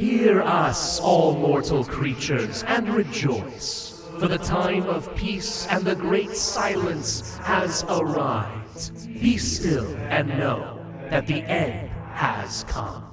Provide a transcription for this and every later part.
Hear us, all mortal creatures, and rejoice, for the time of peace and the great silence has arrived. Be still and know that the end has come.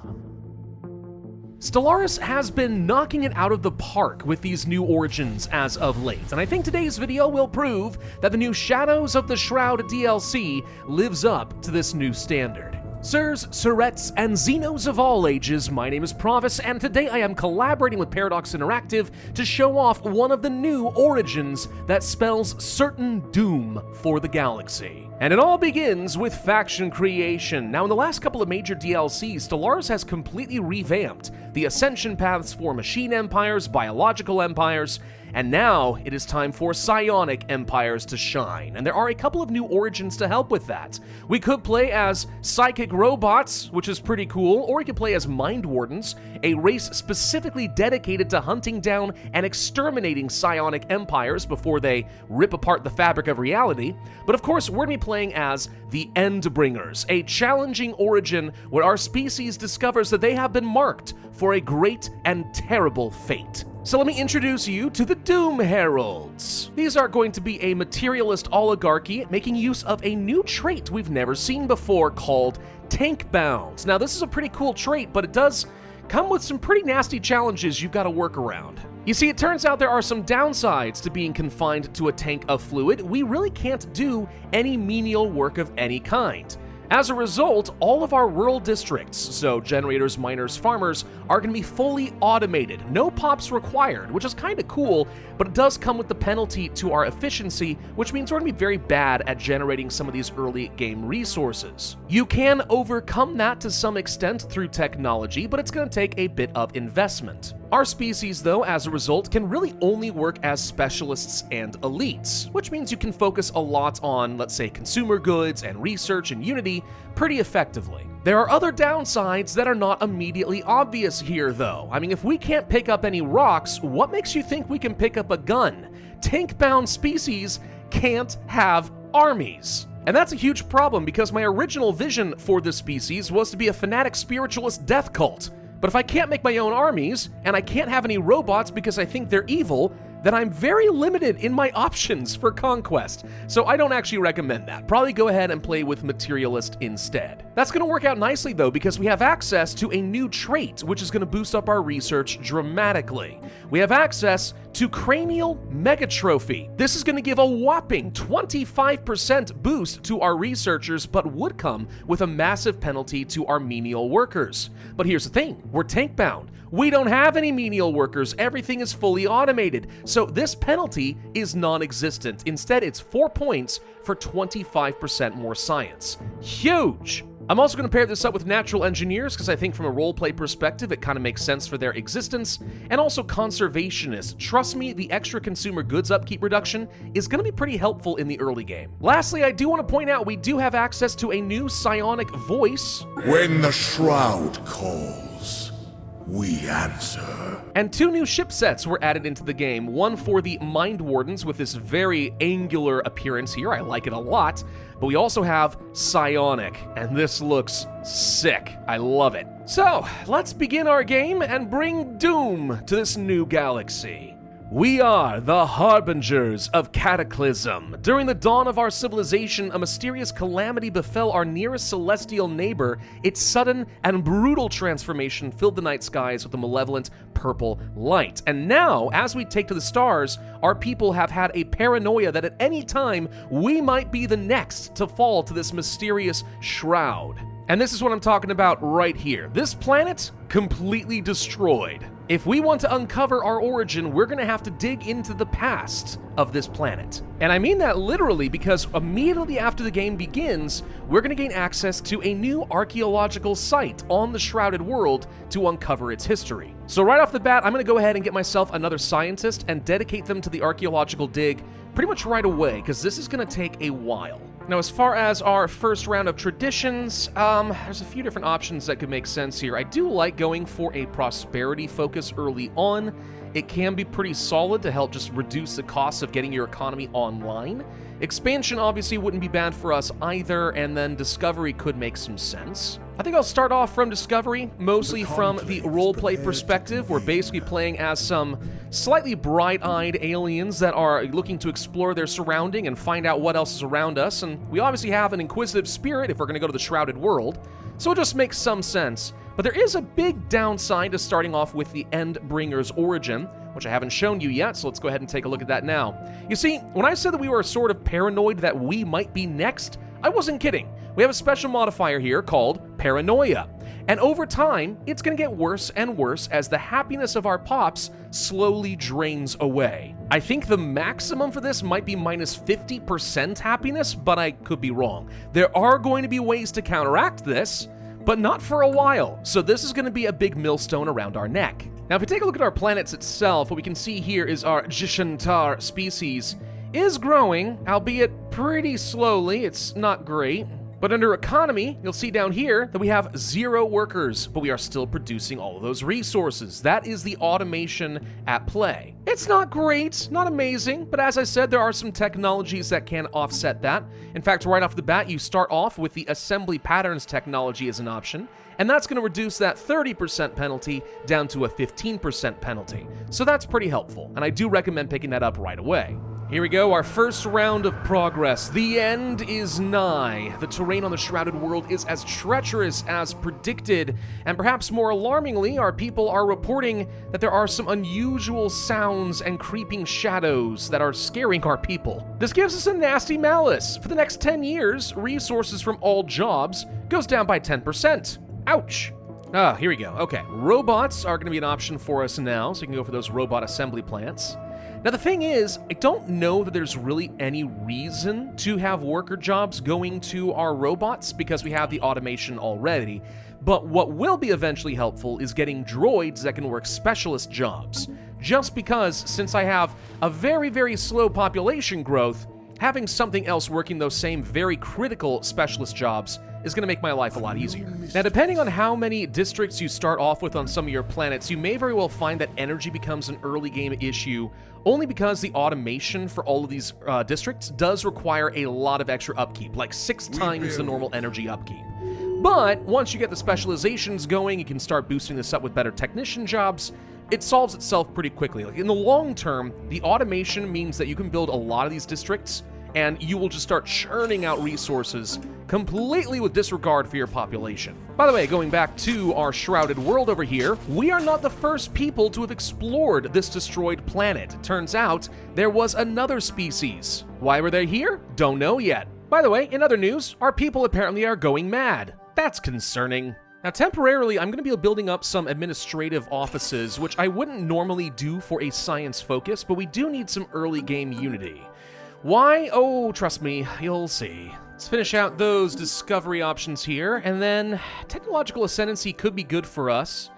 Stellaris has been knocking it out of the park with these new origins as of late, and I think today's video will prove that the new Shadows of the Shroud DLC lives up to this new standard. Sirs, Sirettes, and Xenos of all ages, my name is Pravus, and today I am collaborating with Paradox Interactive to show off one of the new origins that spells certain doom for the galaxy. And it all begins with faction creation. Now, in the last couple of major DLCs, Stellaris has completely revamped the ascension paths for machine empires, biological empires, and now it is time for psionic empires to shine. And there are a couple of new origins to help with that. We could play as psychic robots, which is pretty cool, or we could play as mind wardens, a race specifically dedicated to hunting down and exterminating psionic empires before they rip apart the fabric of reality. But of course, we're going to be playing as the Endbringers, a challenging origin where our species discovers that they have been marked for a great and terrible fate. So let me introduce you to the Doom Heralds. These are going to be a materialist oligarchy making use of a new trait we've never seen before called Tank Bound. Now, this is a pretty cool trait, but it does come with some pretty nasty challenges you've got to work around. You see, it turns out there are some downsides to being confined to a tank of fluid. We really can't do any menial work of any kind. As a result, all of our rural districts, so generators, miners, farmers, are going to be fully automated. No pops required, which is kind of cool, but it does come with the penalty to our efficiency, which means we're going to be very bad at generating some of these early game resources. You can overcome that to some extent through technology, but it's going to take a bit of investment. Our species, though, as a result, can really only work as specialists and elites, which means you can focus a lot on, let's say, consumer goods and research and Unity pretty effectively. There are other downsides that are not immediately obvious here, though. I mean, if we can't pick up any rocks, what makes you think we can pick up a gun? Tank-bound species can't have armies. And that's a huge problem because my original vision for this species was to be a fanatic spiritualist death cult. But if I can't make my own armies, and I can't have any robots because I think they're evil, then I'm very limited in my options for conquest. So I don't actually recommend that. Probably go ahead and play with Materialist instead. That's going to work out nicely, though, because we have access to a new trait, which is going to boost up our research dramatically. We have access to Cranial Megatrophy. This is going to give a whopping 25% boost to our researchers, but would come with a massive penalty to our menial workers. But here's the thing, we're tank-bound. We don't have any menial workers, everything is fully automated, so this penalty is non-existent. Instead, it's 4 points for 25% more science. Huge! I'm also going to pair this up with natural engineers because I think from a roleplay perspective it kind of makes sense for their existence, and also conservationists. Trust me, the extra consumer goods upkeep reduction is going to be pretty helpful in the early game. Lastly, I do want to point out we do have access to a new psionic voice. When the Shroud calls, we answer. And 2 new ship sets were added into the game. One for the Mind Wardens with this very angular appearance here. I like it a lot. But we also have Psionic, and this looks sick. I love it. So, let's begin our game and bring doom to this new galaxy. We are the Harbingers of Cataclysm. During the dawn of our civilization, a mysterious calamity befell our nearest celestial neighbor. Its sudden and brutal transformation filled the night skies with a malevolent purple light. And now, as we take to the stars, our people have had a paranoia that at any time, we might be the next to fall to this mysterious shroud. And this is what I'm talking about right here. This planet, completely destroyed. If we want to uncover our origin, we're gonna have to dig into the past of this planet. And I mean that literally because immediately after the game begins, we're gonna gain access to a new archaeological site on the Shrouded World to uncover its history. So right off the bat, I'm gonna go ahead and get myself another scientist and dedicate them to the archaeological dig pretty much right away, because this is gonna take a while. Now, as far as our first round of traditions, there's a few different options that could make sense here. I do like going for a prosperity focus early on. It can be pretty solid to help just reduce the cost of getting your economy online. Expansion obviously wouldn't be bad for us either, and then discovery could make some sense. I think I'll start off from Discovery, mostly from the roleplay perspective. We're basically playing as some slightly bright-eyed aliens that are looking to explore their surrounding and find out what else is around us, and we obviously have an inquisitive spirit if we're going to go to the Shrouded World, so it just makes some sense. But there is a big downside to starting off with the Endbringer's origin, which I haven't shown you yet, so let's go ahead and take a look at that now. You see, when I said that we were sort of paranoid that we might be next, I wasn't kidding. We have a special modifier here called paranoia. And over time, it's going to get worse and worse as the happiness of our pops slowly drains away. I think the maximum for this might be minus 50% happiness, but I could be wrong. There are going to be ways to counteract this, but not for a while. So this is going to be a big millstone around our neck. Now, if we take a look at our planets itself, what we can see here is our Jishantar species is growing, albeit pretty slowly. It's not great. But under economy, you'll see down here that we have 0 workers, but we are still producing all of those resources. That is the automation at play. It's not great, not amazing, but as I said, there are some technologies that can offset that. In fact, right off the bat, you start off with the assembly patterns technology as an option, and that's going to reduce that 30% penalty down to a 15% penalty. So that's pretty helpful, and I do recommend picking that up right away. Here we go, our first round of progress. The end is nigh. The terrain on the Shrouded World is as treacherous as predicted, and perhaps more alarmingly, our people are reporting that there are some unusual sounds and creeping shadows that are scaring our people. This gives us a nasty malice. For the next 10 years, resources from all jobs goes down by 10%. Ouch. Here we go. Okay, robots are going to be an option for us now, so you can go for those robot assembly plants. Now the thing is, I don't know that there's really any reason to have worker jobs going to our robots because we have the automation already, but what will be eventually helpful is getting droids that can work specialist jobs. Just because, since I have a very, very slow population growth, having something else working those same very critical specialist jobs is going to make my life a lot easier. Now, depending on how many districts you start off with on some of your planets, you may very well find that energy becomes an early game issue, only because the automation for all of these districts does require a lot of extra upkeep, like 6 times the normal energy upkeep. But once you get the specializations going, you can start boosting this up with better technician jobs. It solves itself pretty quickly. Like in the long term, the automation means that you can build a lot of these districts and you will just start churning out resources completely with disregard for your population. By the way, going back to our Shrouded World over here, we are not the first people to have explored this destroyed planet. It turns out there was another species. Why were they here? Don't know yet. By the way, in other news, our people apparently are going mad. That's concerning. Now, temporarily, I'm going to be building up some administrative offices, which I wouldn't normally do for a science focus, but we do need some early game unity. Why? Oh, trust me, you'll see. Let's finish out those discovery options here, and then technological ascendancy could be good for us.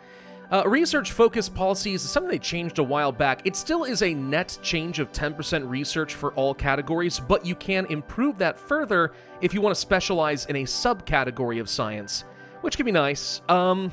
Research focus policies is something they changed a while back. It still is a net change of 10% research for all categories, but you can improve that further if you want to specialize in a subcategory of science, which can be nice. I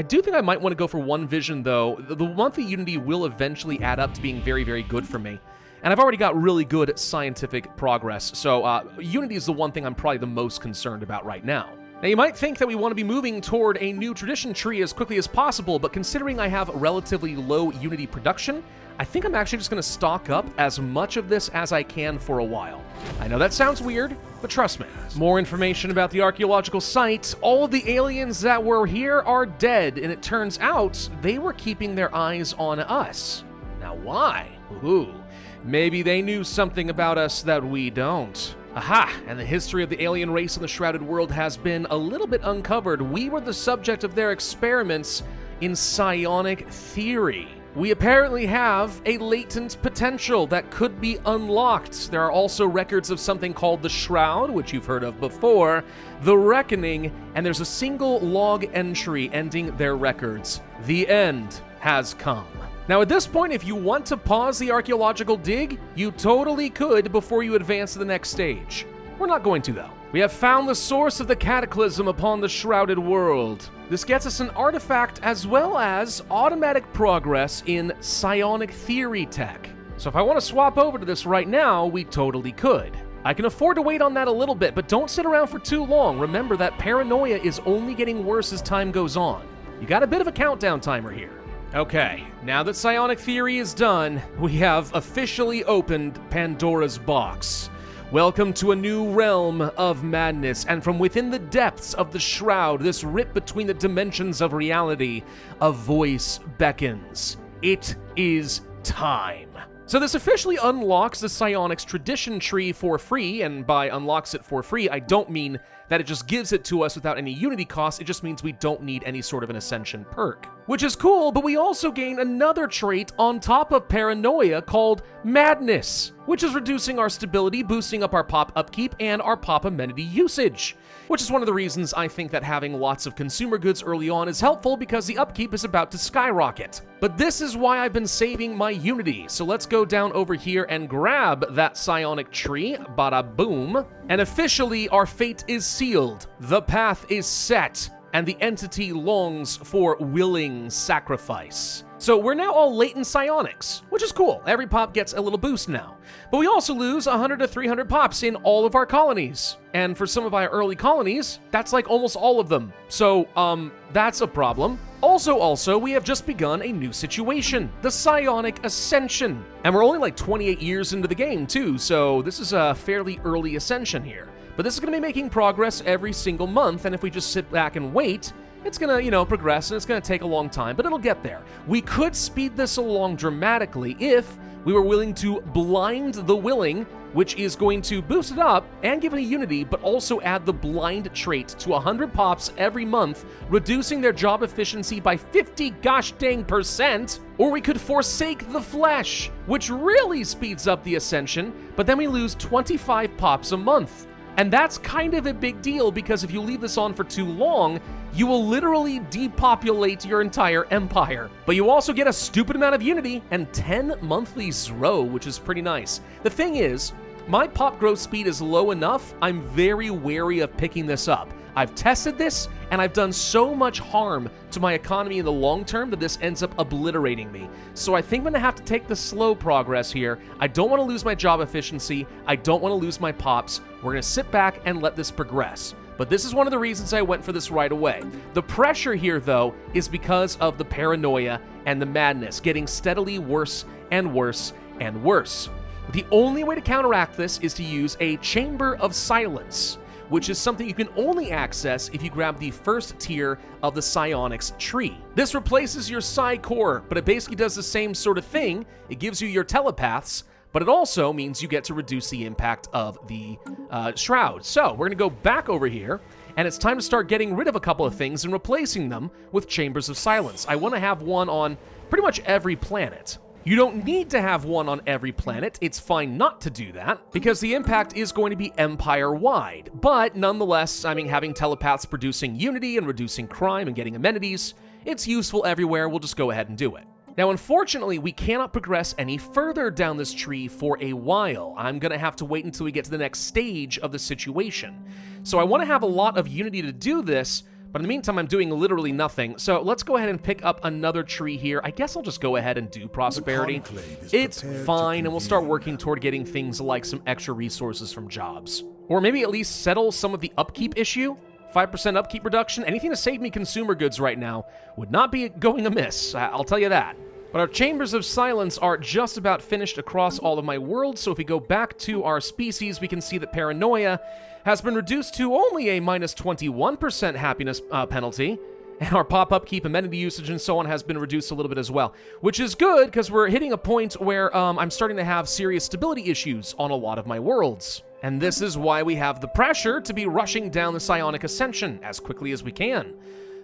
do think I might want to go for one vision, though. The monthly unity will eventually add up to being very, very good for me. And I've already got really good scientific progress, so unity is the one thing I'm probably the most concerned about right now. Now, you might think that we want to be moving toward a new tradition tree as quickly as possible, but considering I have relatively low unity production, I think I'm actually just going to stock up as much of this as I can for a while. I know that sounds weird, but trust me. More information about the archaeological site. All of the aliens that were here are dead, and it turns out they were keeping their eyes on us. Now, why? Ooh. Maybe they knew something about us that we don't. Aha! And the history of the alien race in the Shrouded World has been a little bit uncovered. We were the subject of their experiments in psionic theory. We apparently have a latent potential that could be unlocked. There are also records of something called the Shroud, which you've heard of before, the Reckoning, and there's a single log entry ending their records. The end has come. Now, at this point, if you want to pause the archaeological dig, you totally could before you advance to the next stage. We're not going to, though. We have found the source of the cataclysm upon the Shrouded World. This gets us an artifact as well as automatic progress in psionic theory tech. So if I want to swap over to this right now, we totally could. I can afford to wait on that a little bit, but don't sit around for too long. Remember that paranoia is only getting worse as time goes on. You got a bit of a countdown timer here. Okay, now that psionic theory is done, we have officially opened Pandora's box. Welcome to a new realm of madness, and from within the depths of the shroud, this rip between the dimensions of reality, a voice beckons. It is time. So this officially unlocks the psionics tradition tree for free, and by unlocks it for free, I don't mean that it just gives it to us without any unity cost, it just means we don't need any sort of an ascension perk. Which is cool, but we also gain another trait on top of paranoia called madness, which is reducing our stability, boosting up our pop upkeep, and our pop amenity usage. Which is one of the reasons I think that having lots of consumer goods early on is helpful, because the upkeep is about to skyrocket. But this is why I've been saving my unity, so let's go down over here and grab that psionic tree, bada boom, and officially our fate is sealed, the path is set, and the entity longs for willing sacrifice. So we're now all latent psionics, which is cool. Every pop gets a little boost now. But we also lose 100 to 300 pops in all of our colonies. And for some of our early colonies, that's like almost all of them. So, that's a problem. Also, we have just begun a new situation, the Psionic Ascension. And we're only like 28 years into the game too, so this is a fairly early ascension here. But this is going to be making progress every single month, and if we just sit back and wait, it's going to, progress, and it's going to take a long time, but it'll get there. We could speed this along dramatically if we were willing to blind the willing, which is going to boost it up and give it a unity, but also add the blind trait to 100 pops every month, reducing their job efficiency by 50 gosh dang %. Or we could forsake the flesh, which really speeds up the ascension, but then we lose 25 pops a month. And that's kind of a big deal, because if you leave this on for too long, you will literally depopulate your entire empire. But you also get a stupid amount of unity and 10 monthly zro, which is pretty nice. The thing is, my pop growth speed is low enough, I'm very wary of picking this up. I've tested this, and I've done so much harm to my economy in the long term that this ends up obliterating me. So I think I'm gonna have to take the slow progress here. I don't wanna lose my job efficiency. I don't wanna lose my pops. We're gonna sit back and let this progress. But this is one of the reasons I went for this right away. The pressure here, though, is because of the paranoia and the madness getting steadily worse and worse and worse. The only way to counteract this is to use a Chamber of Silence, which is something you can only access if you grab the first tier of the Psionics tree. This replaces your Psi Core, but it basically does the same sort of thing. It gives you your telepaths, but it also means you get to reduce the impact of the shroud. So we're gonna go back over here, and it's time to start getting rid of a couple of things and replacing them with Chambers of Silence. I wanna have one on pretty much every planet. You don't need to have one on every planet. It's fine not to do that, because the impact is going to be empire-wide. But nonetheless, I mean, having telepaths producing unity and reducing crime and getting amenities, it's useful everywhere. We'll just go ahead and do it. Now, unfortunately, we cannot progress any further down this tree for a while. I'm gonna have to wait until we get to the next stage of the situation. So I wanna have a lot of unity to do this, but in the meantime, I'm doing literally nothing. So let's go ahead and pick up another tree here. I guess I'll just go ahead and do prosperity. It's fine, and we'll start working toward getting things like some extra resources from jobs. Or maybe at least settle some of the upkeep issue. 5% upkeep reduction. Anything to save me consumer goods right now would not be going amiss, I'll tell you that. But our Chambers of Silence are just about finished across all of my worlds, so if we go back to our species, we can see that paranoia has been reduced to only a minus 21% happiness penalty, and our pop upkeep, amenity usage, and so on has been reduced a little bit as well, which is good because we're hitting a point where I'm starting to have serious stability issues on a lot of my worlds. And this is why we have the pressure to be rushing down the Psionic Ascension as quickly as we can.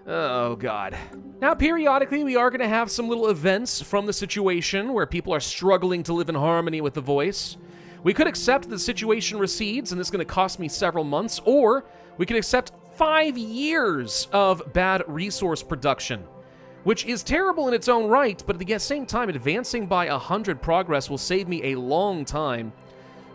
Oh, God. Now, periodically, we are going to have some little events from the situation where people are struggling to live in harmony with the voice. We could accept the situation recedes, and this is going to cost me several months, or we could accept 5 years of bad resource production, which is terrible in its own right, but at the same time, advancing by 100 progress will save me a long time.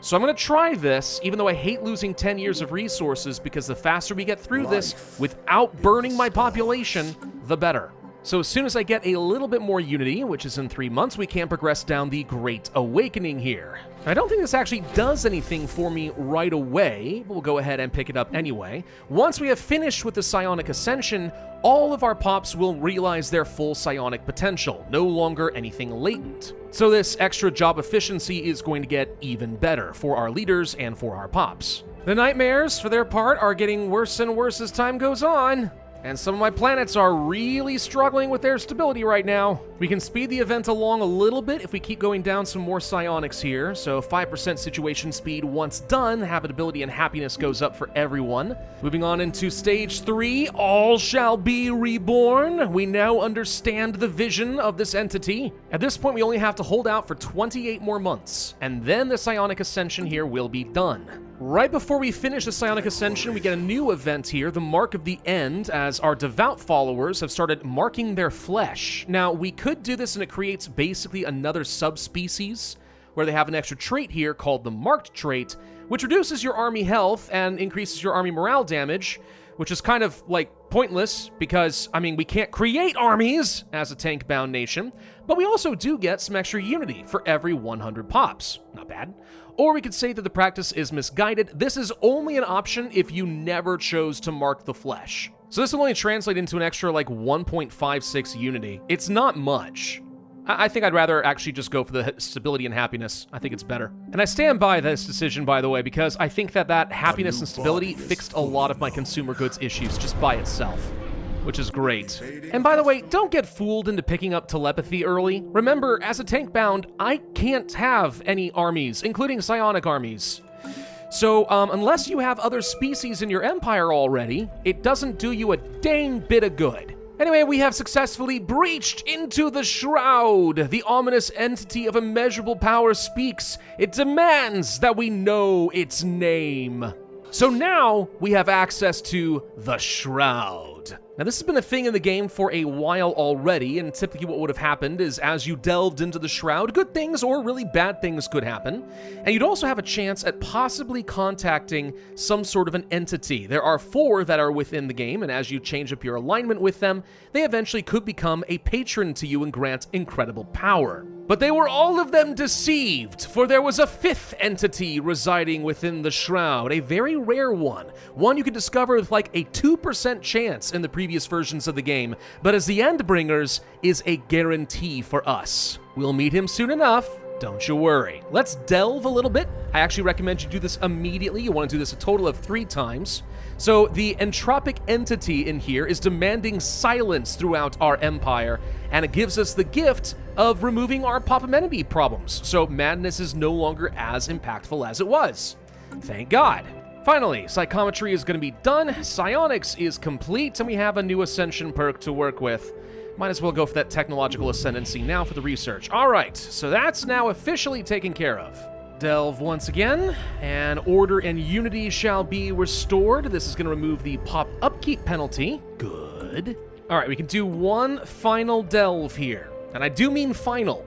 So I'm going to try this, even though I hate losing 10 years of resources, because the faster we get through this without burning my population, the better. So as soon as I get a little bit more unity, which is in 3 months, we can progress down the Great Awakening here. I don't think this actually does anything for me right away, but we'll go ahead and pick it up anyway. Once we have finished with the Psionic Ascension, all of our pops will realize their full psionic potential, no longer anything latent. So this extra job efficiency is going to get even better for our leaders and for our pops. The nightmares, for their part, are getting worse and worse as time goes on. And some of my planets are really struggling with their stability right now. We can speed the event along a little bit if we keep going down some more psionics here. So 5% situation speed once done, habitability and happiness goes up for everyone. Moving on into stage 3, all shall be reborn. We now understand the vision of this entity. At this point, we only have to hold out for 28 more months, and then the Psionic Ascension here will be done. Right before we finish the Psionic Ascension, we get a new event here, the Mark of the End, as our devout followers have started marking their flesh. Now, we could do this and it creates basically another subspecies, where they have an extra trait here called the Marked trait, which reduces your army health and increases your army morale damage, which is kind of, like, pointless, because, I mean, we can't create armies as a tank-bound nation, but we also do get some extra unity for every 100 pops. Not bad. Or we could say that the practice is misguided. This is only an option if you never chose to mark the flesh. So this will only translate into an extra, like, 1.56 unity. It's not much. I think I'd rather actually just go for the stability and happiness. I think it's better. And I stand by this decision, by the way, because I think that happiness and stability fixed a lot of my consumer goods issues just by itself, which is great. And by the way, don't get fooled into picking up telepathy early. Remember, as a tank bound, I can't have any armies, including psionic armies. So, unless you have other species in your empire already, it doesn't do you a dang bit of good. Anyway, we have successfully breached into the Shroud. The ominous entity of immeasurable power speaks. It demands that we know its name. So now we have access to the Shroud. Now, this has been a thing in the game for a while already, and typically what would have happened is as you delved into the Shroud, good things or really bad things could happen, and you'd also have a chance at possibly contacting some sort of an entity. There are 4 that are within the game, and as you change up your alignment with them, they eventually could become a patron to you and grant incredible power. But they were all of them deceived, for there was a 5th entity residing within the Shroud, a very rare one you could discover with like a 2% chance in the previous versions of the game, but as the Endbringers is a guarantee for us. We'll meet him soon enough, don't you worry. Let's delve a little bit. I actually recommend you do this immediately. You want to do this a total of 3 times. So the entropic entity in here is demanding silence throughout our empire, and it gives us the gift of removing our pop amenity problems, so madness is no longer as impactful as it was. Thank God. Finally, psychometry is going to be done, psionics is complete, and we have a new ascension perk to work with. Might as well go for that technological ascendancy now for the research. Alright, so that's now officially taken care of. Delve once again, and order and unity shall be restored. This is going to remove the pop upkeep penalty. Good. Alright, we can do one final delve here. And I do mean final.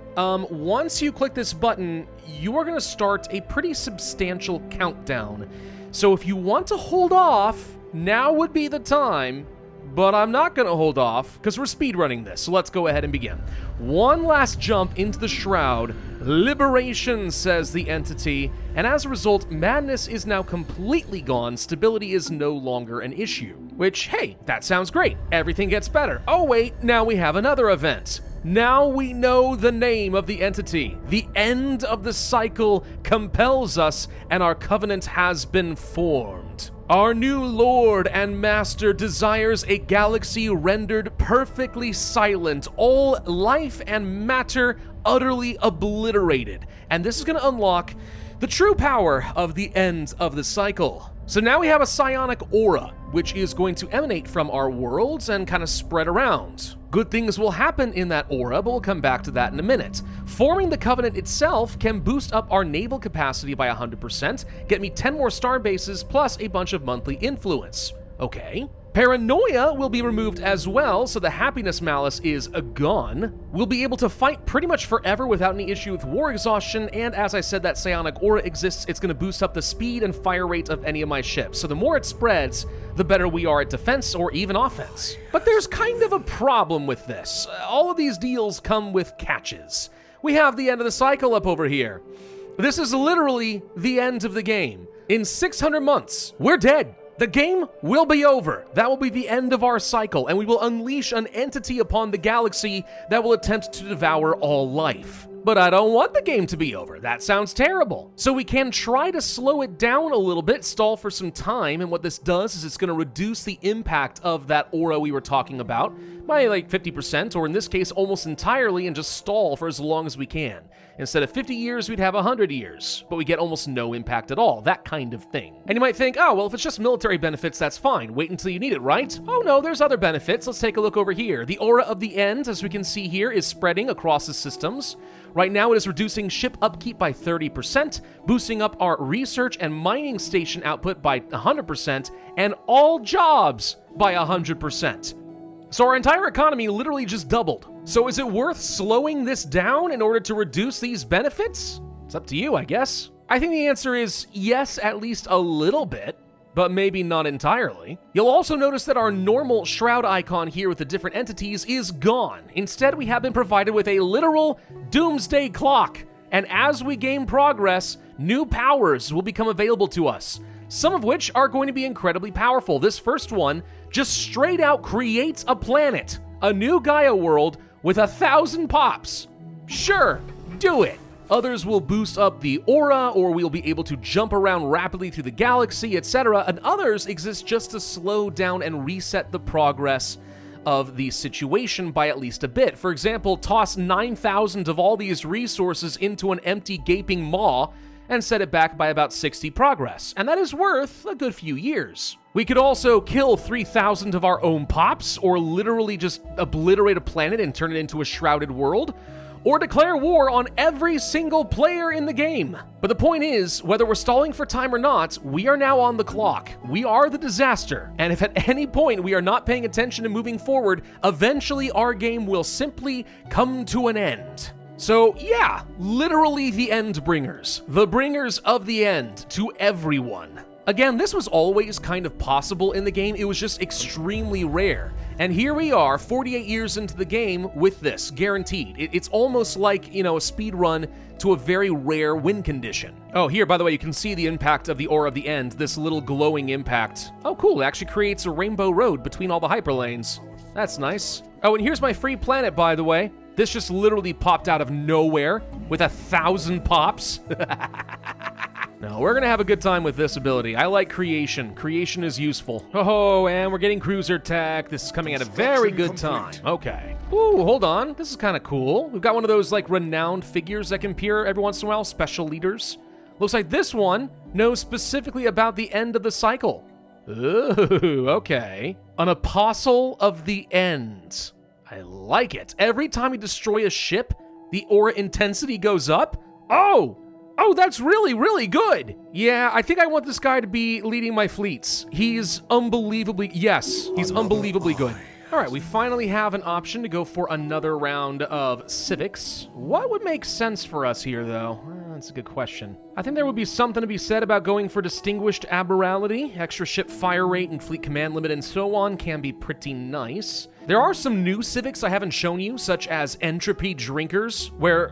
Once you click this button, you are going to start a pretty substantial countdown. So if you want to hold off, now would be the time, but I'm not going to hold off because we're speedrunning this, so let's go ahead and begin. One last jump into the Shroud. Liberation, says the entity, and as a result, madness is now completely gone. Stability is no longer an issue. Which, hey, that sounds great. Everything gets better. Oh wait, now we have another event. Now we know the name of the entity. The end of the cycle compels us, and our covenant has been formed. Our new Lord and Master desires a galaxy rendered perfectly silent, all life and matter utterly obliterated. And this is going to unlock the true power of the end of the cycle. So now we have a psionic aura, which is going to emanate from our worlds and kind of spread around. Good things will happen in that aura, but we'll come back to that in a minute. Forming the Covenant itself can boost up our naval capacity by 100%, get me 10 more star bases, plus a bunch of monthly influence. Okay. Paranoia will be removed as well, so the happiness malice is gone. We'll be able to fight pretty much forever without any issue with war exhaustion, and as I said, that psionic aura exists. It's going to boost up the speed and fire rate of any of my ships. So the more it spreads, the better we are at defense or even offense. But there's kind of a problem with this. All of these deals come with catches. We have the end of the cycle up over here. This is literally the end of the game. In 600 months, we're dead. The game will be over. That will be the end of our cycle, and we will unleash an entity upon the galaxy that will attempt to devour all life. But I don't want the game to be over. That sounds terrible. So we can try to slow it down a little bit, stall for some time, and what this does is it's going to reduce the impact of that aura we were talking about by like 50%, or in this case, almost entirely, and just stall for as long as we can. Instead of 50 years, we'd have 100 years, but we get almost no impact at all, that kind of thing. And you might think, oh, well, if it's just military benefits, that's fine. Wait until you need it, right? Oh no, there's other benefits. Let's take a look over here. The aura of the end, as we can see here, is spreading across the systems. Right now, it is reducing ship upkeep by 30%, boosting up our research and mining station output by 100%, and all jobs by 100%. So our entire economy literally just doubled. So is it worth slowing this down in order to reduce these benefits? It's up to you, I guess. I think the answer is yes, at least a little bit, but maybe not entirely. You'll also notice that our normal shroud icon here with the different entities is gone. Instead, we have been provided with a literal doomsday clock. And as we gain progress, new powers will become available to us, some of which are going to be incredibly powerful. This first one just straight out creates a planet, a new Gaia world with 1,000 pops. Sure, do it. Others will boost up the aura, or we'll be able to jump around rapidly through the galaxy, etc. And others exist just to slow down and reset the progress of the situation by at least a bit. For example, toss 9,000 of all these resources into an empty gaping maw and set it back by about 60 progress, and that is worth a good few years. We could also kill 3,000 of our own pops, or literally just obliterate a planet and turn it into a shrouded world, or declare war on every single player in the game. But the point is, whether we're stalling for time or not, we are now on the clock. We are the disaster, and if at any point we are not paying attention and moving forward, eventually our game will simply come to an end. So yeah, literally the end bringers. The bringers of the end to everyone. Again, this was always kind of possible in the game, it was just extremely rare. And here we are, 48 years into the game with this, guaranteed. It's almost like, you know, a speed run to a very rare win condition. Oh, here, by the way, you can see the impact of the aura of the end, this little glowing impact. Oh, cool, it actually creates a rainbow road between all the hyperlanes. That's nice. Oh, and here's my free planet, by the way. This just literally popped out of nowhere with 1,000 pops. No, we're gonna have a good time with this ability. I like creation. Creation is useful. Oh, and we're getting cruiser tech. This is coming at a very good time. Okay. Ooh, hold on. This is kind of cool. We've got one of those like renowned figures that can appear every once in a while, special leaders. Looks like this one knows specifically about the end of the cycle. Ooh, okay. An apostle of the end. I like it. Every time we destroy a ship, the aura intensity goes up. Oh, that's really, really good. Yeah, I think I want this guy to be leading my fleets. He's unbelievably, yes, he's unbelievably good. All right, we finally have an option to go for another round of civics. What would make sense for us here, though? That's a good question. I think there would be something to be said about going for distinguished aberrality. Extra ship fire rate and fleet command limit and so on can be pretty nice. There are some new civics I haven't shown you, such as entropy drinkers, where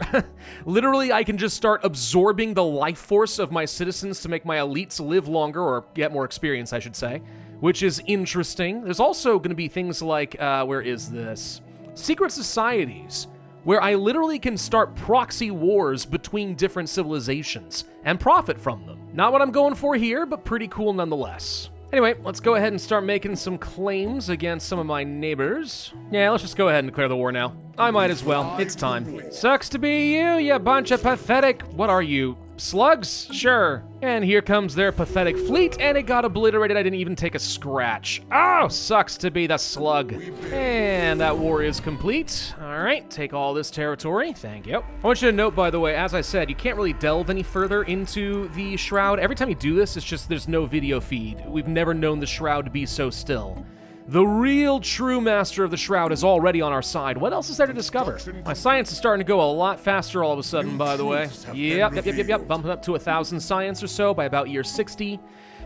literally I can just start absorbing the life force of my citizens to make my elites live longer, or get more experience, I should say, which is interesting. There's also going to be things like, where is this? Secret societies, where I literally can start proxy wars between different civilizations and profit from them. Not what I'm going for here, but pretty cool nonetheless. Anyway, let's go ahead and start making some claims against some of my neighbors. Yeah, let's just go ahead and declare the war now. I might as well. It's time. Sucks to be you bunch of pathetic... What are you? Slugs? Sure. And here comes their pathetic fleet, and it got obliterated. I didn't even take a scratch. Oh, sucks to be the slug. And that war is complete. All right, take all this territory. Thank you. I want you to note, by the way, as I said, you can't really delve any further into the Shroud. Every time you do this, it's just there's no video feed. We've never known the Shroud to be so still. The real true master of the Shroud is already on our side. What else is there to discover? My science is starting to go a lot faster all of a sudden, by the way. Yep. Bumping up to 1,000 science or so by about year 60.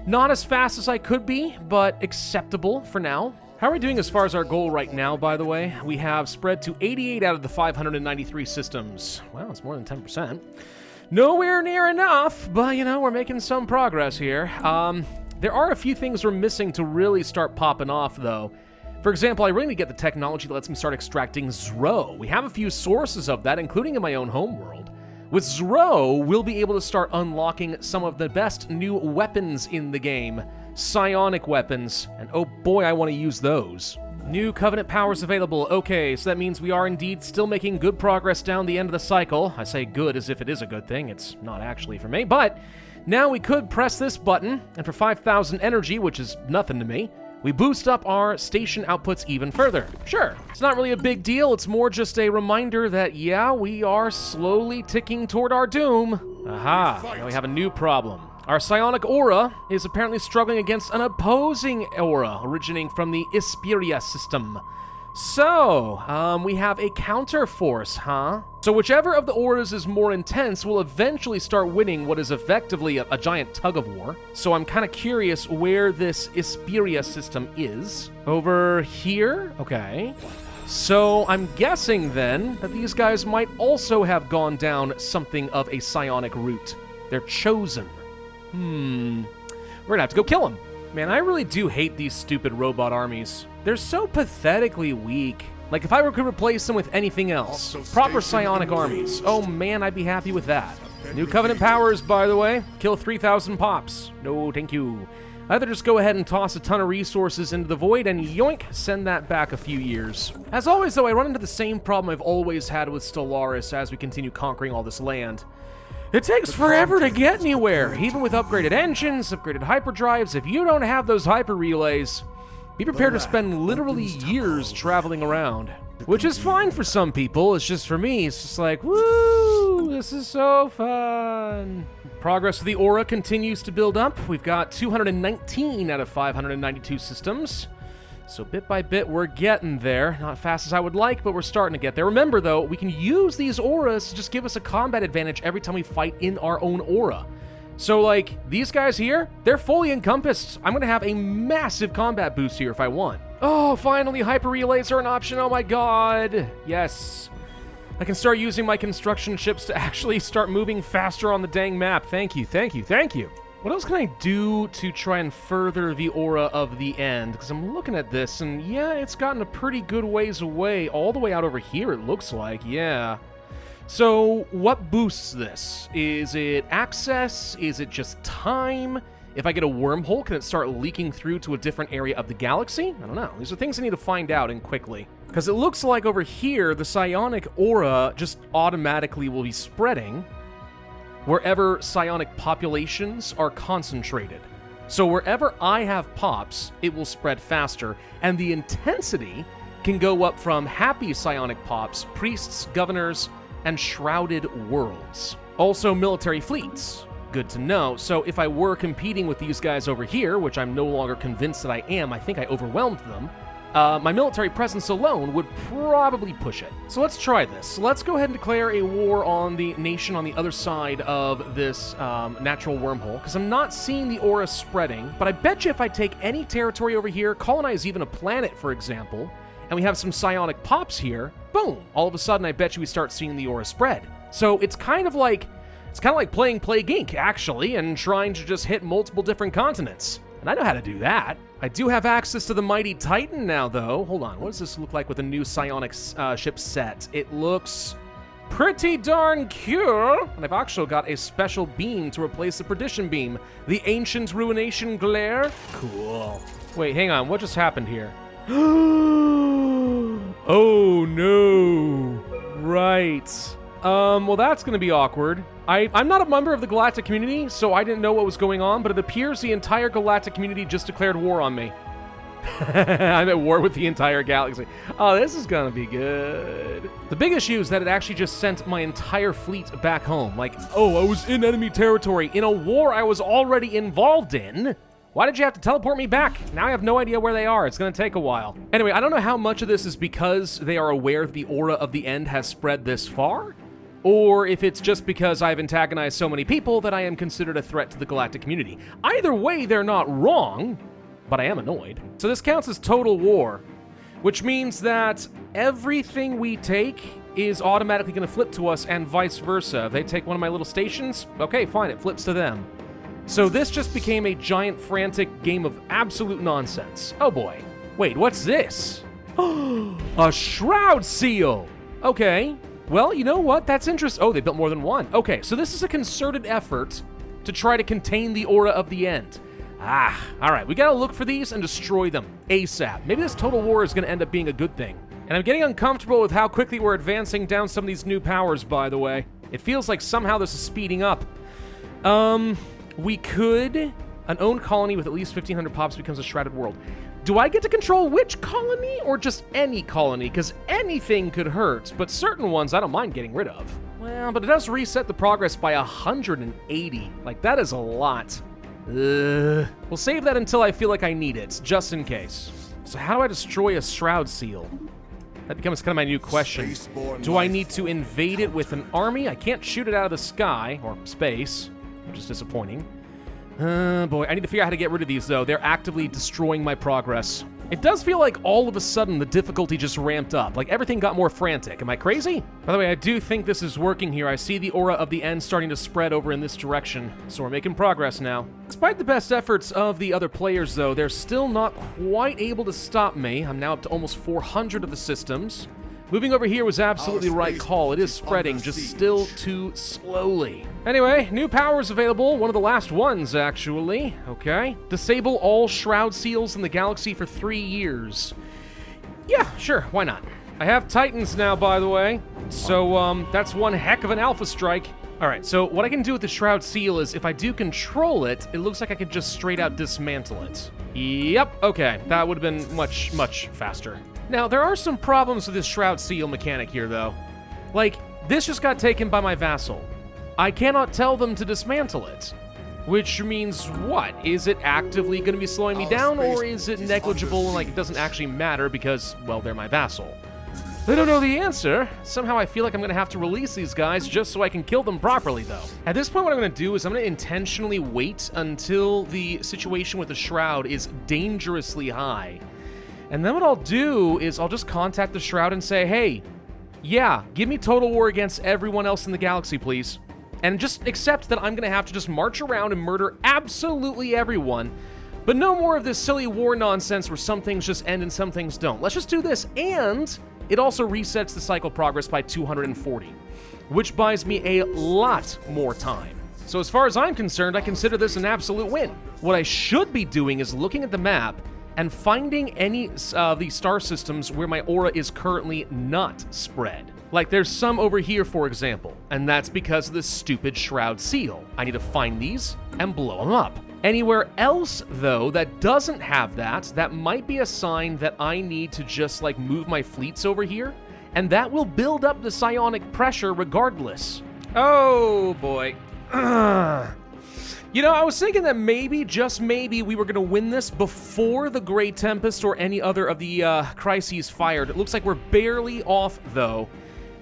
Not as fast as I could be, but acceptable for now. How are we doing as far as our goal right now, by the way? We have spread to 88 out of the 593 systems. Wow, it's more than 10%. Nowhere near enough, but, you know, we're making some progress here. There are a few things we're missing to really start popping off, though. For example, I really need to get the technology that lets me start extracting Zro. We have a few sources of that, including in my own homeworld. With Zro, we'll be able to start unlocking some of the best new weapons in the game. Psionic weapons, and oh boy, I want to use those. New Covenant powers available. Okay, so that means we are indeed still making good progress down the end of the cycle. I say good as if it is a good thing. It's not actually for me, but now we could press this button, and for 5,000 energy, which is nothing to me, we boost up our station outputs even further. Sure, it's not really a big deal. It's more just a reminder that, yeah, we are slowly ticking toward our doom. Aha, now we have a new problem. Our psionic aura is apparently struggling against an opposing aura originating from the Isperia system. So, we have a counter force, huh? So whichever of the auras is more intense will eventually start winning what is effectively a giant tug-of-war. So I'm kind of curious where this Isperia system is. Over here? Okay. So I'm guessing then that these guys might also have gone down something of a psionic route. They're chosen. We're gonna have to go kill them. Man, I really do hate these stupid robot armies. They're so pathetically weak. Like, if I could replace them with anything else, proper psionic armies, oh man, I'd be happy with that. New Covenant powers, by the way. Kill 3,000 pops. No, thank you. Either just go ahead and toss a ton of resources into the void and yoink, send that back a few years. As always, though, I run into the same problem I've always had with Stellaris as we continue conquering all this land. It takes forever to get anywhere, even with upgraded engines, upgraded hyperdrives. If you don't have those hyper relays, be prepared to spend literally years traveling around. Which is fine for some people, it's just for me, it's just like, woo, this is so fun. Progress of the aura continues to build up. We've got 219 out of 592 systems. So bit by bit, we're getting there. Not fast as I would like, but we're starting to get there. Remember, though, we can use these auras to just give us a combat advantage every time we fight in our own aura. So, like, these guys here, they're fully encompassed. I'm going to have a massive combat boost here if I want. Oh, finally, hyper relays are an option. Oh my god. Yes. I can start using my construction ships to actually start moving faster on the dang map. Thank you, thank you, thank you. What else can I do to try and further the aura of the end? Because I'm looking at this, and yeah, it's gotten a pretty good ways away. All the way out over here, it looks like, yeah. So, what boosts this? Is it access? Is it just time? If I get a wormhole, can it start leaking through to a different area of the galaxy? I don't know. These are things I need to find out, and quickly. Because it looks like over here, the psionic aura just automatically will be spreading wherever psionic populations are concentrated. So wherever I have pops, it will spread faster, and the intensity can go up from happy psionic pops, priests, governors, and shrouded worlds. Also military fleets. Good to know. So if I were competing with these guys over here, which I'm no longer convinced that I am, I think I overwhelmed them, my military presence alone would probably push it. So let's try this. Let's go ahead and declare a war on the nation on the other side of this natural wormhole, because I'm not seeing the aura spreading, but I bet you if I take any territory over here, colonize even a planet, for example, and we have some psionic pops here, boom, all of a sudden I bet you we start seeing the aura spread. So it's kind of like playing Plague Inc., actually, and trying to just hit multiple different continents. And I know how to do that. I do have access to the Mighty Titan now, though. Hold on, what does this look like with a new psionic ship set? It looks pretty darn cool. And I've actually got a special beam to replace the Perdition beam. The Ancient Ruination Glare. Cool. Wait, hang on, what just happened here? Oh, no. Right. Well, that's gonna be awkward. I'm not a member of the galactic community, so I didn't know what was going on, but it appears the entire galactic community just declared war on me. I'm at war with the entire galaxy. Oh, this is gonna be good. The big issue is that it actually just sent my entire fleet back home. Like, oh, I was in enemy territory in a war I was already involved in. Why did you have to teleport me back? Now I have no idea where they are. It's gonna take a while. Anyway, I don't know how much of this is because they are aware the aura of the end has spread this far, or if it's just because I've antagonized so many people that I am considered a threat to the galactic community. Either way, they're not wrong, but I am annoyed. So this counts as total war, which means that everything we take is automatically gonna flip to us and vice versa. If they take one of my little stations, okay, fine, it flips to them. So this just became a giant, frantic game of absolute nonsense. Oh boy. Wait, what's this? A shroud seal! Okay. Well, you know what? That's interesting. Oh, they built more than one. Okay, so this is a concerted effort to try to contain the aura of the end. Ah, all right. We gotta look for these and destroy them ASAP. Maybe this total war is gonna end up being a good thing. And I'm getting uncomfortable with how quickly we're advancing down some of these new powers, by the way. It feels like somehow this is speeding up. We could... An owned colony with at least 1,500 pops becomes a shrouded world. Do I get to control which colony, or just any colony? Because anything could hurt, but certain ones I don't mind getting rid of. Well, but it does reset the progress by 180. Like, that is a lot. We'll save that until I feel like I need it, just in case. So how do I destroy a shroud seal? That becomes kind of my new question. Do I need to invade it with an army? I can't shoot it out of the sky, or space, which is disappointing. Boy, I need to figure out how to get rid of these, though. They're actively destroying my progress. It does feel like all of a sudden the difficulty just ramped up. Like, everything got more frantic. Am I crazy? By the way, I do think this is working here. I see the aura of the end starting to spread over in this direction, so we're making progress now. Despite the best efforts of the other players, though, they're still not quite able to stop me. I'm now up to almost 400 of the systems. Moving over here was absolutely the right call. It is spreading, just still too slowly. Anyway, new powers available. One of the last ones, actually. Okay. Disable all shroud seals in the galaxy for 3 years. Yeah, sure, why not? I have Titans now, by the way. So, that's one heck of an alpha strike. Alright, so what I can do with the shroud seal is, if I do control it, it looks like I could just straight out dismantle it. Yep, okay. That would have been much, much faster. Now, there are some problems with this shroud seal mechanic here, though. Like, this just got taken by my vassal. I cannot tell them to dismantle it. Which means what? Is it actively going to be slowing me down, or is it negligible and, like, it doesn't actually matter because, well, they're my vassal? I don't know the answer. Somehow I feel like I'm going to have to release these guys just so I can kill them properly, though. At this point, what I'm going to do is I'm going to intentionally wait until the situation with the shroud is dangerously high. And then what I'll do is I'll just contact the Shroud and say, hey, yeah, give me total war against everyone else in the galaxy, please. And just accept that I'm gonna have to just march around and murder absolutely everyone, but no more of this silly war nonsense where some things just end and some things don't. Let's just do this, and it also resets the cycle progress by 240, which buys me a lot more time. So as far as I'm concerned, I consider this an absolute win. What I should be doing is looking at the map and finding any of the star systems where my aura is currently not spread. Like, there's some over here, for example, and that's because of this stupid shroud seal. I need to find these and blow them up. Anywhere else, though, that doesn't have that, that might be a sign that I need to just, like, move my fleets over here, and that will build up the psionic pressure regardless. Oh, boy. You know, I was thinking that maybe, just maybe, we were going to win this before the Great Tempest or any other of the crises fired. It looks like we're barely off, though.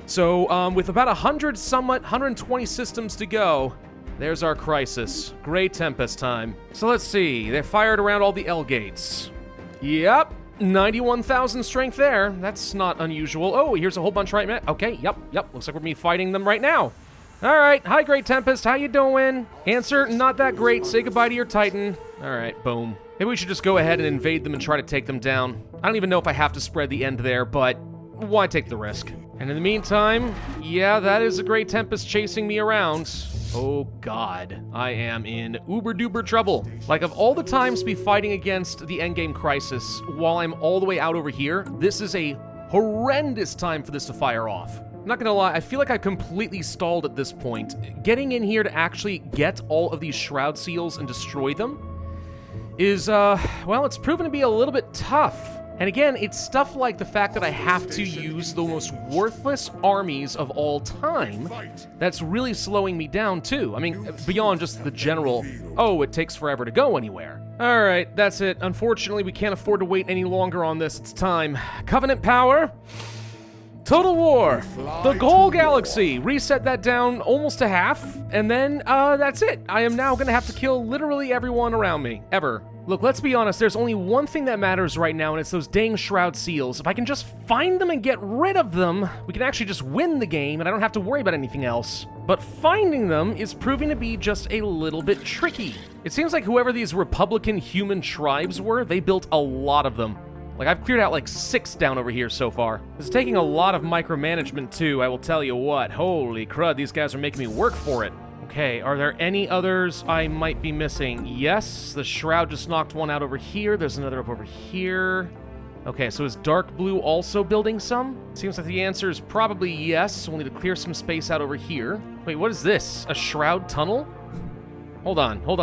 So, with about 120 systems to go, there's our crisis. Great Tempest time. So let's see. They fired around all the L gates. Yep. 91,000 strength there. That's not unusual. Oh, here's a whole bunch right now. Okay, yep. Looks like we're fighting them right now. All right, hi, Great Tempest, how you doing? Answer, not that great, say goodbye to your Titan. All right, boom. Maybe we should just go ahead and invade them and try to take them down. I don't even know if I have to spread the end there, but why take the risk? And in the meantime, yeah, that is a Great Tempest chasing me around. Oh God, I am in uber-duper trouble. Like, of all the times to be fighting against the endgame crisis while I'm all the way out over here, this is a horrendous time for this to fire off. Not gonna lie, I feel like I completely stalled at this point. Getting in here to actually get all of these shroud seals and destroy them is, well, it's proven to be a little bit tough. And again, it's stuff like the fact that I have to use the most worthless armies of all time that's really slowing me down too. I mean, beyond just the general, oh, it takes forever to go anywhere. All right, that's it. Unfortunately, we can't afford to wait any longer on this. It's time. Covenant power. Total War. The whole galaxy. Reset that down almost to half, and then that's it. I am now gonna have to kill literally everyone around me, ever. Look, let's be honest, there's only one thing that matters right now, and it's those dang shroud seals. If I can just find them and get rid of them, we can actually just win the game, and I don't have to worry about anything else. But finding them is proving to be just a little bit tricky. It seems like whoever these Republican human tribes were, they built a lot of them. Like, I've cleared out like 6 down over here so far. It's taking a lot of micromanagement too, I will tell you what. Holy crud, these guys are making me work for it. Okay, are there any others I might be missing? Yes, the shroud just knocked one out over here. There's another up over here. Okay, so is dark blue also building some? Seems like the answer is probably yes. We'll need to clear some space out over here. Wait, what is this? A shroud tunnel? Hold on. What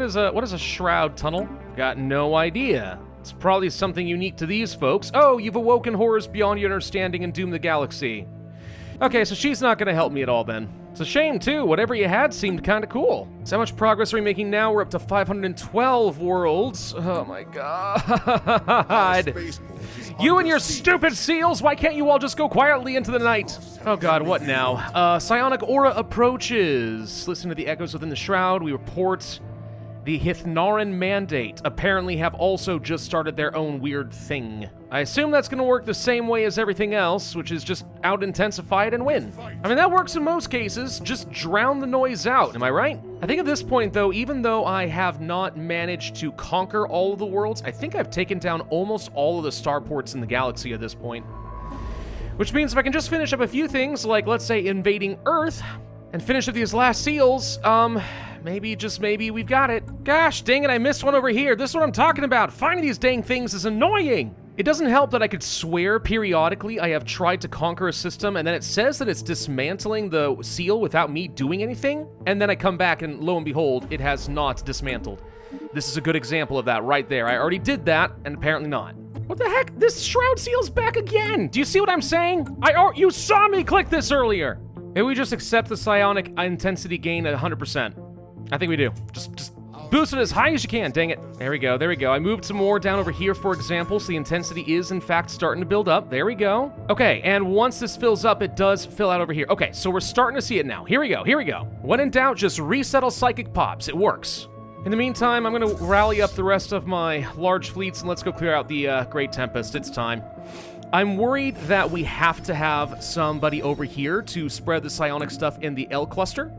is a shroud tunnel? Got no idea. It's probably something unique to these folks. Oh, you've awoken horrors beyond your understanding and doomed the galaxy. Okay, so she's not gonna help me at all then. It's a shame too, whatever you had seemed kinda cool. So how much progress are we making now? We're up to 512 worlds. Oh my god. You and your stupid seals, why can't you all just go quietly into the night? Oh god, what now? Psionic aura approaches. Listen to the echoes within the shroud. We report the Hithnaran Mandate apparently have also just started their own weird thing. I assume that's gonna work the same way as everything else, which is just out-intensify it and win. I mean, that works in most cases, just drown the noise out, am I right? I think at this point though, even though I have not managed to conquer all of the worlds, I think I've taken down almost all of the starports in the galaxy at this point. Which means if I can just finish up a few things, like let's say invading Earth, and finish up these last seals, maybe, just maybe, we've got it. Gosh, dang it, I missed one over here. This is what I'm talking about. Finding these dang things is annoying. It doesn't help that I could swear periodically I have tried to conquer a system, and then it says that it's dismantling the seal without me doing anything, and then I come back and lo and behold, it has not dismantled. This is a good example of that right there. I already did that, and apparently not. What the heck? This shroud seal's back again. Do you see what I'm saying? You saw me click this earlier. Maybe we just accept the psionic intensity gain at 100%. I think we do. Just boost it as high as you can, dang it. There we go, there we go. I moved some more down over here, for example, so the intensity is, in fact, starting to build up. There we go. Okay, and once this fills up, it does fill out over here. Okay, so we're starting to see it now. Here we go, here we go. When in doubt, just resettle psychic pops. It works. In the meantime, I'm gonna rally up the rest of my large fleets, and let's go clear out the Great Tempest. It's time. I'm worried that we have to have somebody over here to spread the psionic stuff in the L cluster.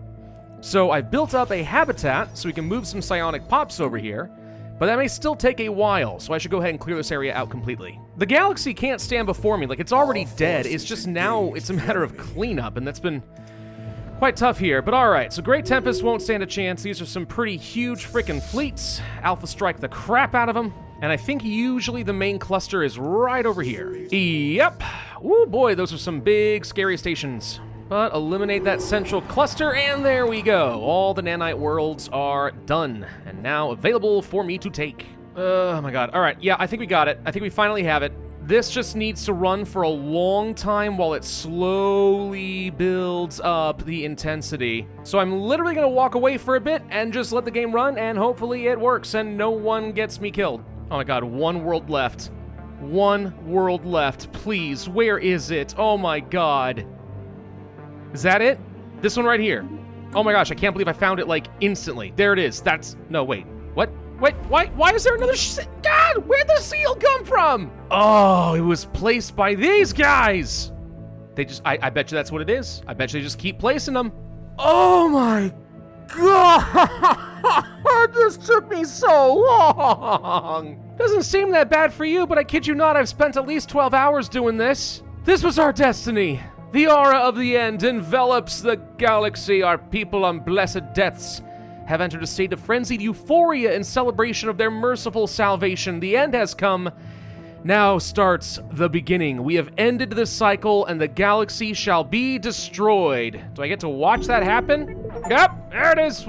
So I've built up a habitat so we can move some psionic pops over here, but that may still take a while, so I should go ahead and clear this area out completely. The galaxy can't stand before me, like it's already dead. It's just now, it's a matter of cleanup, and that's been quite tough here. But alright, so Great Tempest won't stand a chance. These are some pretty huge frickin' fleets. Alpha strike the crap out of them. And I think usually the main cluster is right over here. Yep. Ooh, boy, those are some big, scary stations. But eliminate that central cluster, and there we go. All the nanite worlds are done, and now available for me to take. Oh my god. All right, yeah, I think we got it. I think we finally have it. This just needs to run for a long time while it slowly builds up the intensity. So I'm literally gonna walk away for a bit and just let the game run, and hopefully it works and no one gets me killed. Oh my god, one world left. One world left. Please, where is it? Oh my god. Is that it? This one right here. Oh my gosh, I can't believe I found it, like, instantly. There it is. That's... No, wait. What? Wait, why is there another God, where'd the seal come from? Oh, it was placed by these guys. They just... I bet you that's what it is. I bet you they just keep placing them. Oh my god! This took me so long! Doesn't seem that bad for you, but I kid you not, I've spent at least 12 hours doing this. This was our destiny. The aura of the end envelops the galaxy. Our people on blessed deaths have entered a state of frenzied euphoria in celebration of their merciful salvation. The end has come. Now starts the beginning. We have ended this cycle, and the galaxy shall be destroyed. Do I get to watch that happen? Yep, there it is.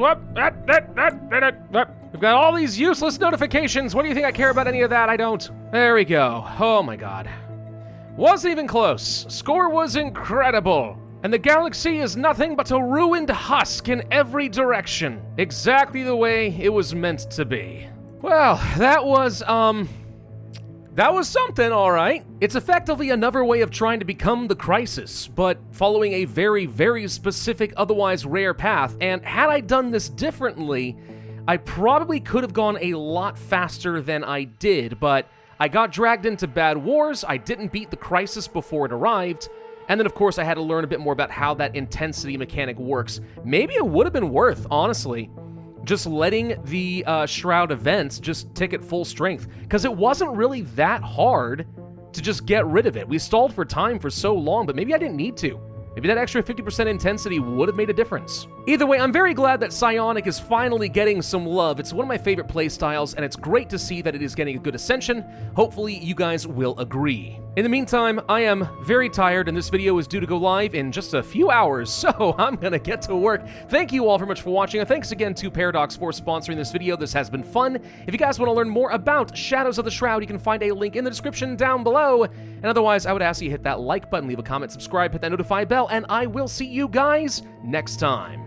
We've got all these useless notifications. What do you think I care about any of that? I don't. There we go. Oh my god. Wasn't even close. Score was incredible. And the galaxy is nothing but a ruined husk in every direction. Exactly the way it was meant to be. Well, that was something, all right. It's effectively another way of trying to become the Crisis, but following a very, very specific, otherwise rare path. And had I done this differently, I probably could have gone a lot faster than I did, but I got dragged into bad wars, I didn't beat the Crisis before it arrived, and then of course I had to learn a bit more about how that intensity mechanic works. Maybe it would have been worth, honestly, just letting the Shroud events just tick at full strength, because it wasn't really that hard to just get rid of it. We stalled for time for so long, but maybe I didn't need to. Maybe that extra 50% intensity would have made a difference. Either way, I'm very glad that Psionic is finally getting some love. It's one of my favorite playstyles, and it's great to see that it is getting a good ascension. Hopefully, you guys will agree. In the meantime, I am very tired, and this video is due to go live in just a few hours, so I'm gonna get to work. Thank you all very much for watching, and thanks again to Paradox for sponsoring this video. This has been fun. If you guys want to learn more about Shadows of the Shroud, you can find a link in the description down below. And otherwise, I would ask you to hit that like button, leave a comment, subscribe, hit that notify bell, and I will see you guys next time.